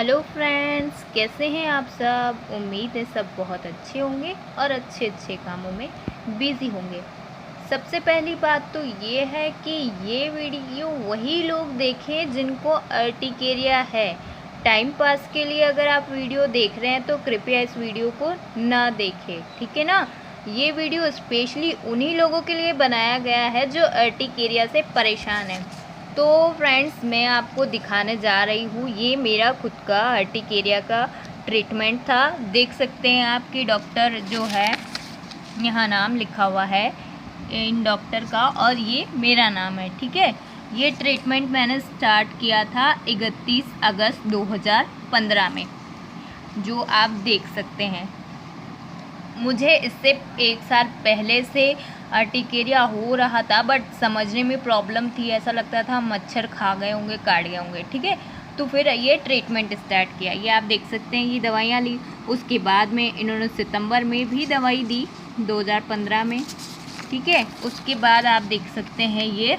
Hello friends, कैसे हैं आप सब। उम्मीद है सब बहुत अच्छे होंगे और अच्छे अच्छे कामों में बिजी होंगे। सबसे पहली बात तो ये है कि ये वीडियो वही लोग देखें जिनको अर्टिकेरिया है। टाइम पास के लिए अगर आप वीडियो देख रहे हैं तो कृपया इस वीडियो को ना देखें, ठीक है ना। ये वीडियो स्पेशली उन्हीं लोगों के लिए बनाया गया है जो अर्टिकेरिया से परेशान हैं। तो फ्रेंड्स, मैं आपको दिखाने जा रही हूँ, ये मेरा खुद का अर्टिकेरिया का ट्रीटमेंट था। देख सकते हैं आपकी डॉक्टर जो है, यहाँ नाम लिखा हुआ है इन डॉक्टर का और ये मेरा नाम है, ठीक है। ये ट्रीटमेंट मैंने स्टार्ट किया था 31 अगस्त 2015 में, जो आप देख सकते हैं। मुझे इससे 1 साल पहले से अर्टिकेरिया हो रहा था, बट समझने में प्रॉब्लम थी। ऐसा लगता था मच्छर खा गए होंगे, काट गए होंगे, ठीक है। तो फिर ये ट्रीटमेंट स्टार्ट किया। ये आप देख सकते हैं, ये दवाइयाँ ली। उसके बाद में इन्होंने सितंबर में भी दवाई दी 2015 में, ठीक है। उसके बाद आप देख सकते हैं ये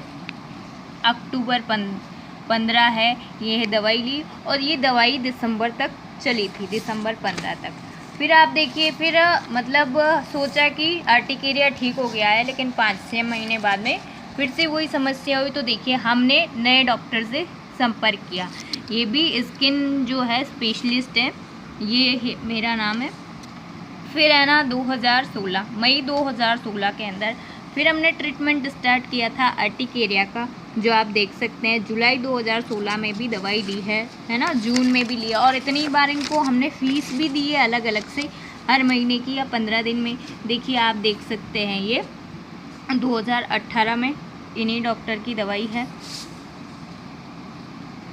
अक्टूबर 15 है, ये दवाई ली और ये दवाई दिसंबर तक चली थी, दिसंबर 15 तक। फिर आप देखिए, फिर मतलब सोचा कि अर्टिकेरिया ठीक हो गया है, लेकिन 5-6 महीने बाद में फिर से वही समस्या हुई। तो देखिए, हमने नए डॉक्टर से संपर्क किया। ये भी स्किन जो है स्पेशलिस्ट है, ये मेरा नाम है। फिर है ना 2016 मई 2016 के अंदर फिर हमने ट्रीटमेंट स्टार्ट किया था अर्टिकेरिया का, जो आप देख सकते हैं। जुलाई 2016 में भी दवाई दी है ना, जून में भी लिया। और इतनी बार इनको हमने फीस भी दी है अलग अलग से, हर महीने की या 15 दिन में। देखिए, आप देख सकते हैं, ये 2018 में इन्हीं डॉक्टर की दवाई है।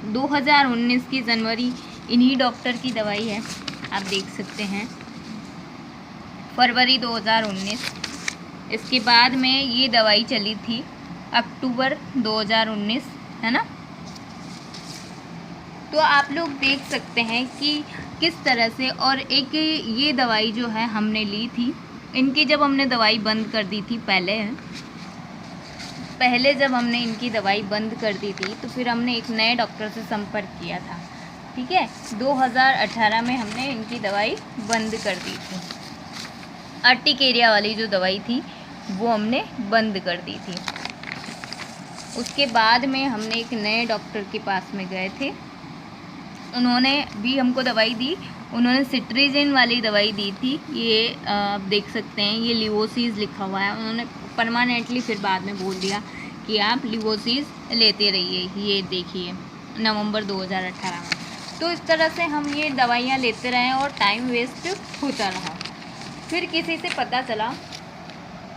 2019 की जनवरी इन्हीं डॉक्टर की दवाई है, आप देख सकते हैं। फरवरी 2019, इसके बाद में ये दवाई चली थी अक्टूबर 2019, है ना। तो आप लोग देख सकते हैं कि किस तरह से। और एक ये दवाई जो है हमने ली थी, इनकी जब हमने दवाई बंद कर दी थी पहले जब हमने इनकी दवाई बंद कर दी थी, तो फिर हमने एक नए डॉक्टर से संपर्क किया था, ठीक है। 2018 में हमने इनकी दवाई बंद कर दी थी। अर्टिकेरिया वाली जो दवाई थी वो हमने बंद कर दी थी। उसके बाद में हमने एक नए डॉक्टर के पास में गए थे, उन्होंने भी हमको दवाई दी। उन्होंने सिट्रीजिन वाली दवाई दी थी। ये आप देख सकते हैं, ये लिवोसिस लिखा हुआ है। उन्होंने परमानेंटली फिर बाद में बोल दिया कि आप लिवोसिस लेते रहिए। ये देखिए, नवंबर 2018 में। तो इस तरह से हम ये दवाइयाँ लेते रहे और टाइम वेस्ट होता रहा। फिर किसी से पता चला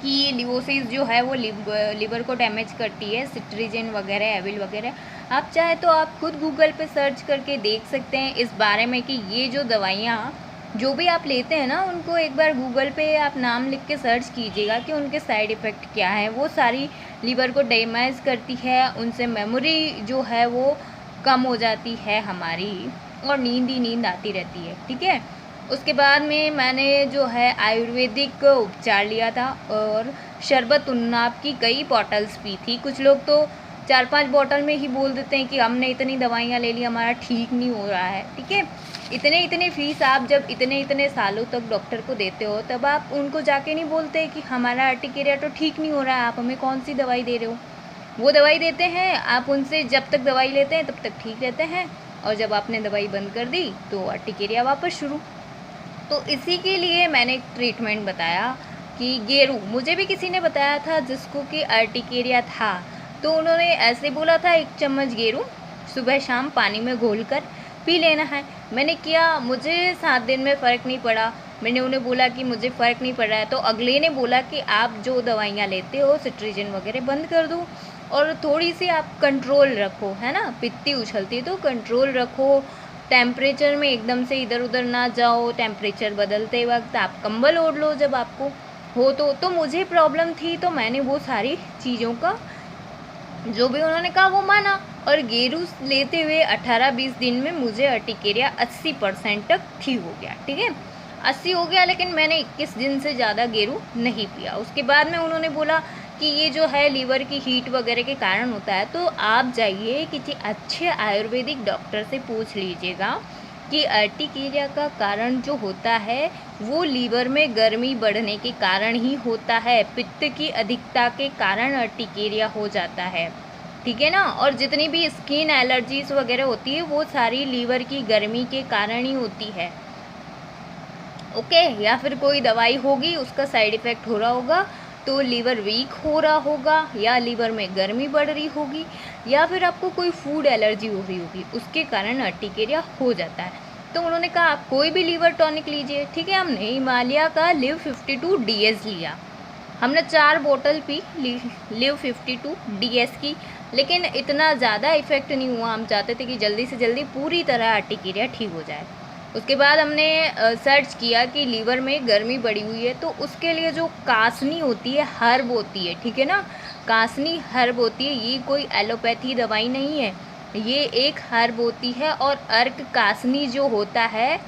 कि ये लिवोसिस जो है वो लिवर को डैमेज करती है, सिट्रीजिन वगैरह, एविल वगैरह। आप चाहे तो आप खुद गूगल पे सर्च करके देख सकते हैं इस बारे में कि ये जो दवाइयाँ जो भी आप लेते हैं ना, उनको एक बार गूगल पे आप नाम लिख के सर्च कीजिएगा कि उनके साइड इफ़ेक्ट क्या है। वो सारी लिवर को डैमेज करती है, उनसे मेमोरी जो है वो कम हो जाती है हमारी, और नींद ही नींद आती रहती है, ठीक है। उसके बाद में मैंने जो है आयुर्वेदिक उपचार लिया था और शरबत उन्नाब की कई बॉटल्स पी थी। कुछ लोग तो 4-5 बॉटल में ही बोल देते हैं कि हमने इतनी दवाइयाँ ले ली, हमारा ठीक नहीं हो रहा है, ठीक है। इतने फीस आप जब इतने सालों तक डॉक्टर को देते हो, तब आप उनको जाके नहीं बोलते कि हमारा अर्टिकेरिया तो ठीक नहीं हो रहा है, आप हमें कौन सी दवाई दे रहे हो। वो दवाई देते हैं, आप उनसे जब तक दवाई लेते हैं तब तक ठीक रहते हैं, और जब आपने दवाई बंद कर दी तो अर्टिकेरिया वापस शुरू। तो इसी के लिए मैंने एक ट्रीटमेंट बताया कि गेरू, मुझे भी किसी ने बताया था जिसको कि अर्टिकेरिया था। तो उन्होंने ऐसे बोला था, 1 चम्मच गेरू सुबह शाम पानी में घोलकर पी लेना है। मैंने किया, मुझे 7 दिन में फ़र्क नहीं पड़ा। मैंने उन्हें बोला कि मुझे फ़र्क नहीं पड़ रहा है, तो अगले ने बोला कि आप जो दवाइयाँ लेते हो सिट्रीजिन वगैरह बंद कर दो और थोड़ी सी आप कंट्रोल रखो, है ना। पित्ती उछलती तो कंट्रोल रखो, टेम्परेचर में एकदम से इधर उधर ना जाओ, टेम्परेचर बदलते वक्त आप कंबल ओढ़ लो जब आपको हो। तो मुझे प्रॉब्लम थी, तो मैंने वो सारी चीज़ों का जो भी उन्होंने कहा वो माना, और गेरू लेते हुए 18-20 दिन में मुझे अर्टिकेरिया 80% तक ठीक हो गया, ठीक है। 80 हो गया, लेकिन मैंने 21 दिन से ज़्यादा गेरू नहीं पिया। उसके बाद में उन्होंने बोला कि ये जो है लीवर की हीट वगैरह के कारण होता है, तो आप जाइए किसी अच्छे आयुर्वेदिक डॉक्टर से पूछ लीजिएगा कि अर्टिकेरिया का कारण जो होता है वो लीवर में गर्मी बढ़ने के कारण ही होता है। पित्त की अधिकता के कारण अर्टिकेरिया हो जाता है, ठीक है ना। और जितनी भी स्किन एलर्जीज वगैरह होती है वो सारी लीवर की गर्मी के कारण ही होती है। ओके, या फिर कोई दवाई होगी उसका साइड इफ़ेक्ट हो रहा होगा, तो लीवर वीक हो रहा होगा, या लीवर में गर्मी बढ़ रही होगी, या फिर आपको कोई फूड एलर्जी हो रही होगी, उसके कारण अर्टिकेरिया हो जाता है। तो उन्होंने कहा आप कोई भी लीवर टॉनिक लीजिए, ठीक है। हमने हिमालय का लिव 52 DS लिया, हमने 4 बोतल पी लिव 52 DS की, लेकिन इतना ज़्यादा इफेक्ट नहीं हुआ। हम चाहते थे कि जल्दी से जल्दी पूरी तरह अर्टिकेरिया ठीक हो जाए। उसके बाद हमने सर्च किया कि लीवर में गर्मी बढ़ी हुई है, तो उसके लिए जो कासनी होती है, हर्ब होती है, ठीक है ना, कासनी हर्ब होती है। ये कोई एलोपैथी दवाई नहीं है, ये एक हर्ब होती है। और अर्क कासनी जो होता है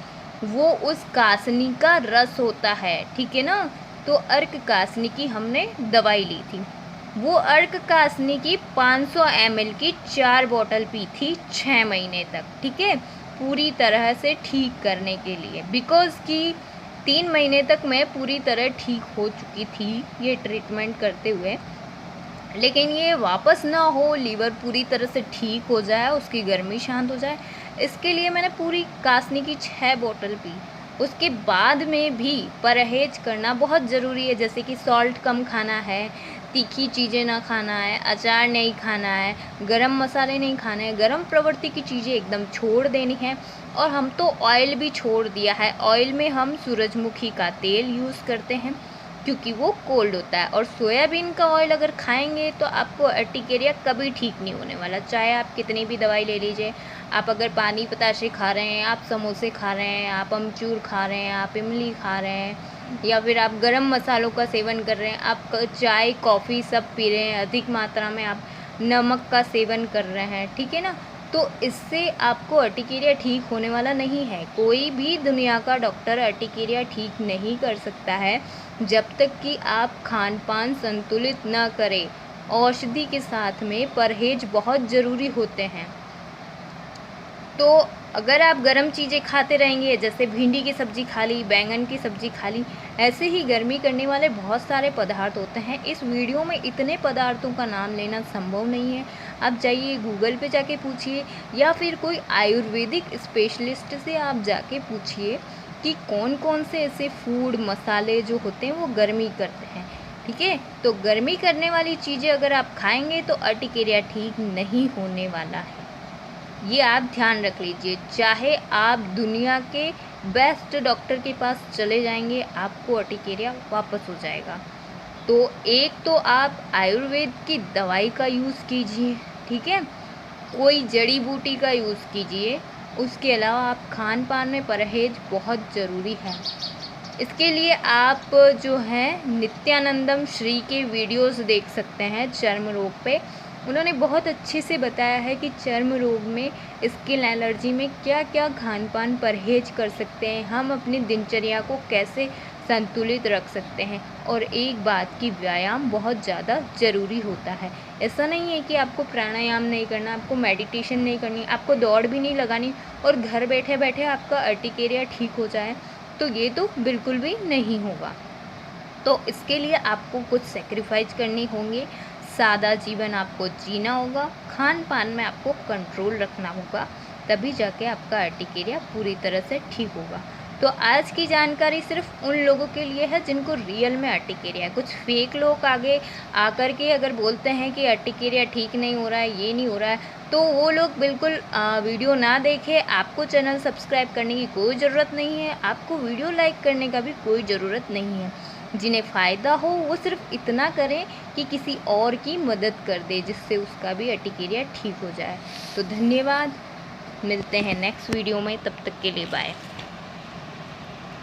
वो उस कासनी का रस होता है, ठीक है ना। तो अर्क कासनी की हमने दवाई ली थी। वो अर्क कासनी की 500 ml की 4 बोतल पी थी 6 महीने तक, ठीक है, पूरी तरह से ठीक करने के लिए। बिकॉज़ कि 3 महीने तक मैं पूरी तरह ठीक हो चुकी थी ये ट्रीटमेंट करते हुए, लेकिन ये वापस ना हो, लीवर पूरी तरह से ठीक हो जाए, उसकी गर्मी शांत हो जाए, इसके लिए मैंने पूरी कासनी की 6 बोतल पी। उसके बाद में भी परहेज करना बहुत ज़रूरी है, जैसे कि सॉल्ट कम खाना है, तीखी चीज़ें ना खाना है, अचार नहीं खाना है, गरम मसाले नहीं खाने हैं, गरम प्रवृत्ति की चीज़ें एकदम छोड़ देनी है। और हम तो ऑयल भी छोड़ दिया है। ऑयल में हम सूरजमुखी का तेल यूज़ करते हैं क्योंकि वो कोल्ड होता है। और सोयाबीन का ऑयल अगर खाएंगे तो आपको अर्टिकेरिया कभी ठीक नहीं होने वाला, चाहे आप कितनी भी दवाई ले लीजिए। आप अगर पानी पताशे खा रहे हैं, आप समोसे खा रहे हैं, आप अमचूर खा रहे हैं, आप इमली खा रहे हैं, या फिर आप गरम मसालों का सेवन कर रहे हैं, आप चाय कॉफ़ी सब पी रहे हैं, अधिक मात्रा में आप नमक का सेवन कर रहे हैं, ठीक है ना, तो इससे आपको अर्टिकेरिया ठीक होने वाला नहीं है। कोई भी दुनिया का डॉक्टर अर्टिकेरिया ठीक नहीं कर सकता है जब तक कि आप खान पान संतुलित ना करें। औषधि के साथ में परहेज बहुत ज़रूरी होते हैं। तो अगर आप गरम चीज़ें खाते रहेंगे, जैसे भिंडी की सब्ज़ी खा ली, बैंगन की सब्ज़ी खा ली, ऐसे ही गर्मी करने वाले बहुत सारे पदार्थ होते हैं। इस वीडियो में इतने पदार्थों का नाम लेना संभव नहीं है। आप जाइए गूगल पे जाके पूछिए, या फिर कोई आयुर्वेदिक स्पेशलिस्ट से आप जाके पूछिए कि कौन कौन से ऐसे फूड मसाले जो होते हैं वो गर्मी करते हैं, ठीक है। तो गर्मी करने वाली चीज़ें अगर आप खाएंगे तो अर्टिकेरिया ठीक नहीं होने वाला है, ये आप ध्यान रख लीजिए। चाहे आप दुनिया के बेस्ट डॉक्टर के पास चले जाएंगे, आपको अर्टिकेरिया वापस हो जाएगा। तो एक तो आप आयुर्वेद की दवाई का यूज़ कीजिए, ठीक है, कोई जड़ी बूटी का यूज़ कीजिए। उसके अलावा आप खान पान में परहेज बहुत ज़रूरी है। इसके लिए आप जो है नित्यानंदम श्री के वीडियोस देख सकते हैं चर्म रोग पे। उन्होंने बहुत अच्छे से बताया है कि चर्म रोग में, स्किन एलर्जी में क्या क्या खान पान परहेज कर सकते हैं, हम अपनी दिनचर्या को कैसे संतुलित रख सकते हैं। और एक बात कि व्यायाम बहुत ज़्यादा ज़रूरी होता है। ऐसा नहीं है कि आपको प्राणायाम नहीं करना, आपको मेडिटेशन नहीं करनी, आपको दौड़ भी नहीं लगानी और घर बैठे बैठे आपका अर्टिकेरिया ठीक हो जाए, तो ये तो बिल्कुल भी नहीं होगा। तो इसके लिए आपको कुछ सेक्रीफाइस करनी होंगे, सादा जीवन आपको जीना होगा, खान पान में आपको कंट्रोल रखना होगा, तभी जाके आपका अर्टिकेरिया पूरी तरह से ठीक होगा। तो आज की जानकारी सिर्फ उन लोगों के लिए है जिनको रियल में अर्टिकेरिया है। कुछ फेक लोग आगे आकर के अगर बोलते हैं कि अर्टिकेरिया ठीक नहीं हो रहा है, ये नहीं हो रहा है, तो वो लोग बिल्कुल वीडियो ना देखें। आपको चैनल सब्सक्राइब करने की कोई ज़रूरत नहीं है, आपको वीडियो लाइक करने का भी कोई ज़रूरत नहीं है। जिन्हें फ़ायदा हो वो सिर्फ इतना करें कि किसी और की मदद कर दे, जिससे उसका भी अर्टिकेरिया ठीक हो जाए। तो धन्यवाद, मिलते हैं नेक्स्ट वीडियो में, तब तक के लिए बाय।